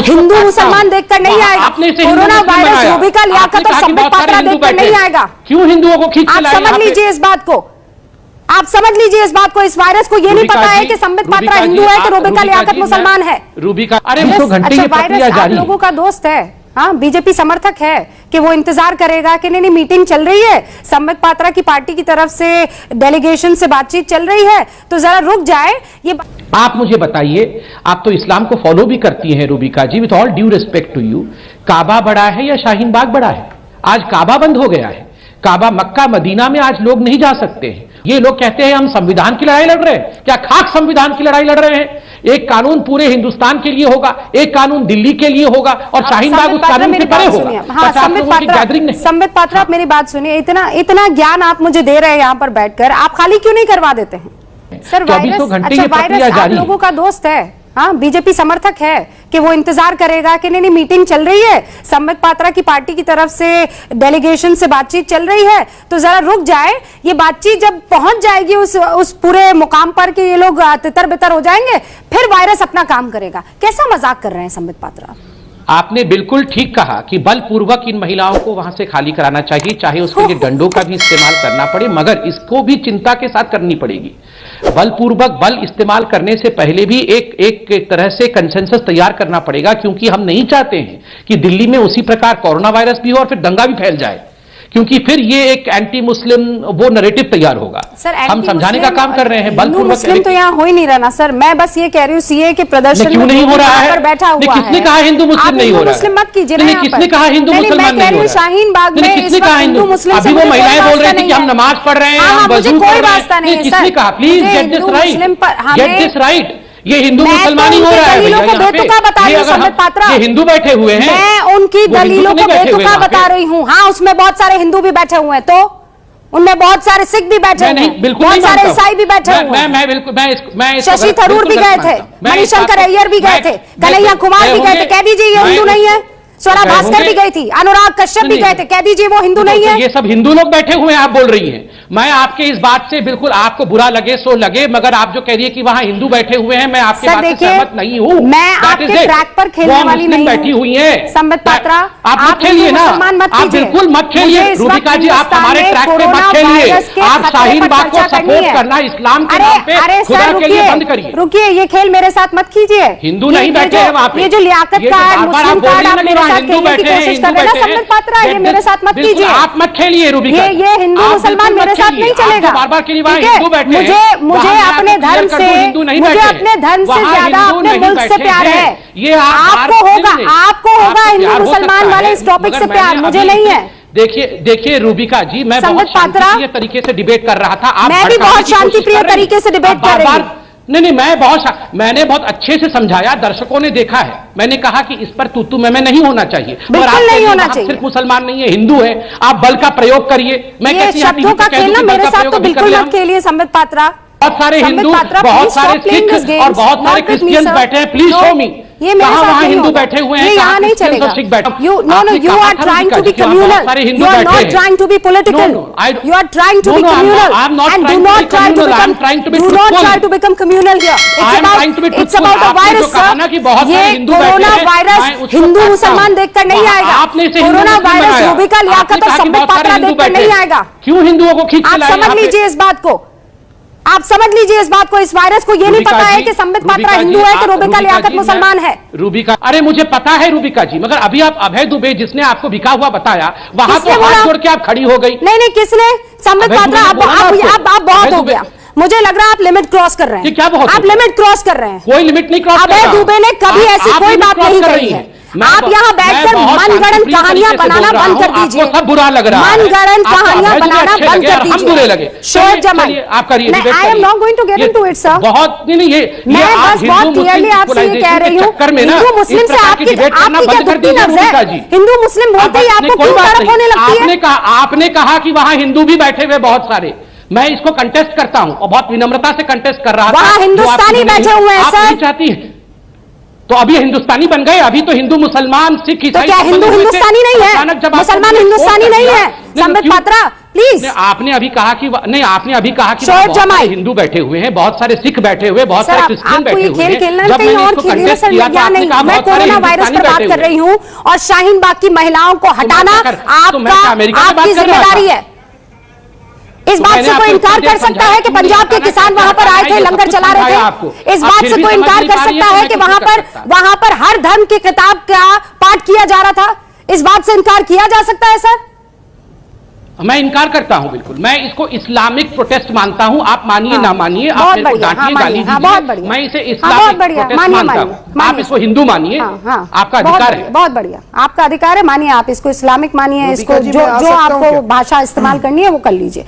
हिंदू मुसलमान देखकर नहीं आएगा। कोरोना वायरस रूबिका लियाकत और संबित पात्रा देखकर नहीं आएगा। क्यों हिंदुओं को खींच के लाए? आप समझ लीजिए इस बात को, आप समझ लीजिए इस बात को। इस वायरस को ये नहीं पता है कि संबित पात्रा हिंदू है कि रूबिका लियाकत मुसलमान है। रूबिका, अरे 2 घंटे ये प्रक्रिया जारी है। लोगों का दोस्त है, हाँ, बीजेपी समर्थक है कि वो इंतजार करेगा कि नहीं मीटिंग चल रही है, संबित पात्रा की पार्टी की तरफ से डेलीगेशन से बातचीत चल रही है, तो जरा रुक जाए। ये आप मुझे बताइए, आप तो इस्लाम को फॉलो भी करती हैं Rubika ji, with all due respect to you, Kaaba बड़ा है या शाहीन बाग बड़ा है? आज काबा बंद हो गया है। काबा, मक्का मदीना में आज लोग नहीं जा सकते हैं। ये लोग कहते हैं हम संविधान की लड़ाई लड़ रहे हैं। क्या खाक संविधान की लड़ाई लड़ रहे हैं? एक कानून पूरे हिंदुस्तान के लिए होगा, एक कानून दिल्ली के लिए होगा, और शाहीन बाग उस कानून से परे होगा। हाँ, संबित पात्रा, आप मेरी बात सुनिए। इतना ज्ञान आप मुझे दे रहे हैं यहाँ पर बैठकर, आप खाली क्यों नहीं करवा देते हैं? सर, 24 घंटे ये प्रक्रिया जारी है। लोगों का दोस्त है, हाँ, बीजेपी समर्थक है कि वो इंतजार करेगा कि नहीं मीटिंग चल रही है, संबित पात्रा की पार्टी की तरफ से डेलीगेशन से बातचीत चल रही है, तो जरा रुक जाए। ये बातचीत जब पहुंच जाएगी उस पूरे मुकाम पर कि ये लोग तितर बितर हो जाएंगे, फिर वायरस अपना काम करेगा। कैसा मजाक कर रहे हैं संबित पात्रा? आपने बिल्कुल ठीक कहा कि बलपूर्वक इन महिलाओं को वहां से खाली कराना चाहिए, चाहे उसके लिए डंडों का भी इस्तेमाल करना पड़े, मगर इसको भी चिंता के साथ करनी पड़ेगी। बलपूर्वक बल इस्तेमाल करने से पहले भी एक तरह से कंसेंसस तैयार करना पड़ेगा, क्योंकि हम नहीं चाहते हैं कि दिल्ली में उसी प्रकार कोरोना वायरस भी हो और फिर दंगा भी फैल जाए, क्योंकि फिर ये एक एंटी मुस्लिम वो नैरेटिव तैयार होगा। सर, हम समझाने का काम कर रहे हैं। बलपूर्वक मुस्लिम तो यहाँ हो ही नहीं रहा ना सर। मैं बस ये कह रही हूँ सीए के प्रदर्शन क्यों नहीं हो रहा है? बैठा हुआ है। किसने कहा हिंदू मुस्लिम नहीं हो रहा है? मुस्लिम मत कीजिए। किसने कहा हिंदू मुसलमान नहीं हो रहा है? शाहीन बाग में किसने कहा हिंदू मुस्लिम? अभी वो महिलाएं बोल रही थी कि हम नमाज पढ़ रहे हैं, हम वजू कर रहे हैं। किसने कहा? Please get this right, get this right. ये हिंदू मुसलमान ही हो रहा है। दलीलों को बेतुका बता रही हूँ संबित पात्रा। ये हिंदू बैठे हुए हैं, मैं उनकी दलीलों को बेतुका बता रही हूँ। हाँ, उसमें बहुत सारे हिंदू भी बैठे हुए हैं, तो उनमें बहुत सारे सिख भी बैठे हुए हैं, बहुत सारे ईसाई भी बैठे हुए हैं। मैं बिल्कुल शशि थरूर भी गए थे, मणिशंकर अय्यर भी गए थे, कन्हैया कुमार भी गए थे। कह दीजिए ये हिंदू नहीं है। स्वरा भास्कर भी गई थी, अनुराग कश्यप भी गए थे। कह दीजिए वो हिंदू नहीं है। ये सब हिंदू लोग बैठे हुए हैं, आप बोल रही हैं। मैं आपके इस बात से बिल्कुल, आपको बुरा लगे सो लगे, मगर आप जो कह रही है कि वहां हिंदू बैठे हुए हैं, मैं आपके बात से सहमत नहीं हूं। मैं आपके ट्रैक पर खेलने वाली नहीं बैठी हुई है संबित पात्रा। आप मत खेलिए ना, आप बिल्कुल मत खेलिए रूबिका जी, आप हमारे ट्रैक पे मत खेलिए। आप शाहीन बाग को सपोर्ट करना इस्लाम के नाम पे खुदा के लिए बंद करिए। रुकिए, ये खेल मेरे साथ मत कीजिए। हिंदू नहीं बैठे हैं वहां पे। ये जो लियाकत कार्ड, मुस्लिम कार्ड आप मेरे साथ खेलने की कोशिश कर रहे हैं ना संबित पात्रा, ये मेरे साथ मत कीजिए। आप मत खेलिए रूबिका। ये हिंदू मुसलमान मेरे साथ नहीं चलेगा। बार-बार के लिए वहां हिंदू बैठे हैं। मुझे अपने धर्म से ज्यादा अपने मुल्क से प्यार है। ये आपको होगा हिंदू मुसलमान वाले इस टॉपिक से प्यार, मुझे नहीं है। देखिए रूबिका जी, मैं बहुत शांतिप्रिय तरीके से डिबेट कर रहा था। मैं भी बहुत शांतिप्रिय तरीके से डिबेट कर रही हूँ। नहीं, मैंने बहुत अच्छे से समझाया, दर्शकों ने देखा है। मैंने कहा कि इस पर तू मैं नहीं होना चाहिए, बिल्कुल नहीं होना चाहिए। सिर्फ मुसलमान नहीं है, हिंदू है। आप बल का प्रयोग करिए। मैं ये शब्दों का खेल ना मेरे साथ तो बिल्कुल मत खेलिए संबित पात्रा। बहुत सारे हिंदू, बहुत सारे सिख और बहुत सारे क्रिश्चियंस बैठे हैं। प्लीज शो मी, ये मेरे साथ वहां हिंदू बैठे हुए हैं, यहाँ नहीं चलेगा। You are trying to be communal. You are not trying to be political. You are trying to be communal. And do not try to become communal here. It's about a virus, sir. ये corona virus Hindu मुसलमान देखकर नहीं आएगा। Corona virus Rubika Liaquat और संबित पात्रा देखकर नहीं आएगा। क्यों हिंदुओं को खींच के लाए? आप समझ लीजिए इस बात को, आप समझ लीजिए इस बात को। इस वायरस को ये नहीं पता है कि संबित पात्रा हिंदू है कि रूबिका लियाकत मुसलमान है। रूबिका, अरे मुझे पता है रूबिका जी, मगर अभी आप अभय दुबे जिसने आपको बिका हुआ बताया, वहां तो हाथ जोड़ के आप खड़ी हो गई। नहीं, किसने? संबित पात्रा, आप बहुत हो गया। मुझे लग रहा है आप लिमिट क्रॉस कर रहे हैं। क्या बहुत? आप लिमिट क्रॉस कर रहे हैं। कोई लिमिट नहीं क्रॉस कर रहा। अभय दुबे ने कभी ऐसी कोई बात नहीं कही है। आप यहाँ बैठकर मनगढ़ंत कहानियां बनाना बंद कर दीजिए। सब बुरा लग रहा है। मनगढ़ंत कहानियां बनाना बंद कर दीजिए। हम बुरे लगे। शोर जमाई, आप करिए। I am not going to get into it sir. बहुत नहीं, ये मैं बस बहुत क्लियरली आपसे ये कह रही हूँ, हिंदू मुस्लिम से आपकी क्या दुखती नज़र है? हिंदू मुस्लिम बोलते ही आपको क्यों तरफ होने लगती है? आपने कहा कि वहां हिंदू भी बैठे हुए बहुत सारे। मैं इसको कंटेस्ट करता हूं और बहुत विनम्रता से कंटेस्ट कर रहा था। वहां हिंदुस्तानी बैठे हुए हैं सर। चाहती है तो अभी हिंदुस्तानी बन गए। अभी तो हिंदू मुसलमान सिख तो क्या हिंदू हिंदुस्तानी नहीं है? मुसलमान हिंदुस्तानी नहीं है संबित पात्रा? प्लीज। आपने अभी कहा कि नहीं, आपने अभी कहा कि Show it, बहुत सारे जमाई। हिंदू बैठे हुए हैं, बहुत सारे सिख बैठे हुए, बहुत सारे क्रिश्चियन बैठे हुए हैं। खेलना जब कहीं मैंने और इसको खेलिए contest सर, किया तो या आपने नहीं। कहा मैं बहुत सारे कोरोना वायरस हिंदुस्तानी पर बात बैठे कर हुए रही हूँ और शाहीन बाग की महिलाओं को हटाना अमेरिका में बात आपकी कर रहा था। जिम्मेदारी है। इस तो बात मैंने से कोई आपको इनकार इतना कर देर सकता है कि समझाया, पंजाब के तुमने किसान बताया वहां पर आए कि थे, सब लंगर कुछ चला रहे समझाया थे? आपको। इस अब बात फिर से भी कोई समझ इनकार नहीं कर पा रही है सकता तो है मैं कि कुछ नहीं कर सकता। वहां पर हर धर्म की किताब का पाठ किया जा रहा था? इस बात से इनकार किया जा सकता है सर? मैं इनकार करता हूं, बिल्कुल। मैं इसको इस्लामिक प्रोटेस्ट मानता हूं। आप मानिए हाँ, ना मानिए, आप बहुत मेरे को बढ़िया, डांटिए, हाँ, गाली मानिए, हाँ, दीजिए, बहुत बढ़िया। मैं इसे हाँ, बहुत इस्लामिक बढ़िया, प्रोटेस्ट मानिए, मानता मानिए, हूं। मानिए आप इसको सर। हिंदू मानिए, हाँ, हाँ, आपका बहुत अधिकार बढ़िया, है। बहुत बढ़िया, आपका अधिकार है, मानिए। आप इसको इस्लामिक मानिए, इसको रूबिका जी, जो मैं आ जो सकता हूं आपको क्या? भाषा इस्तेमाल करनी है वो कर लीजिए।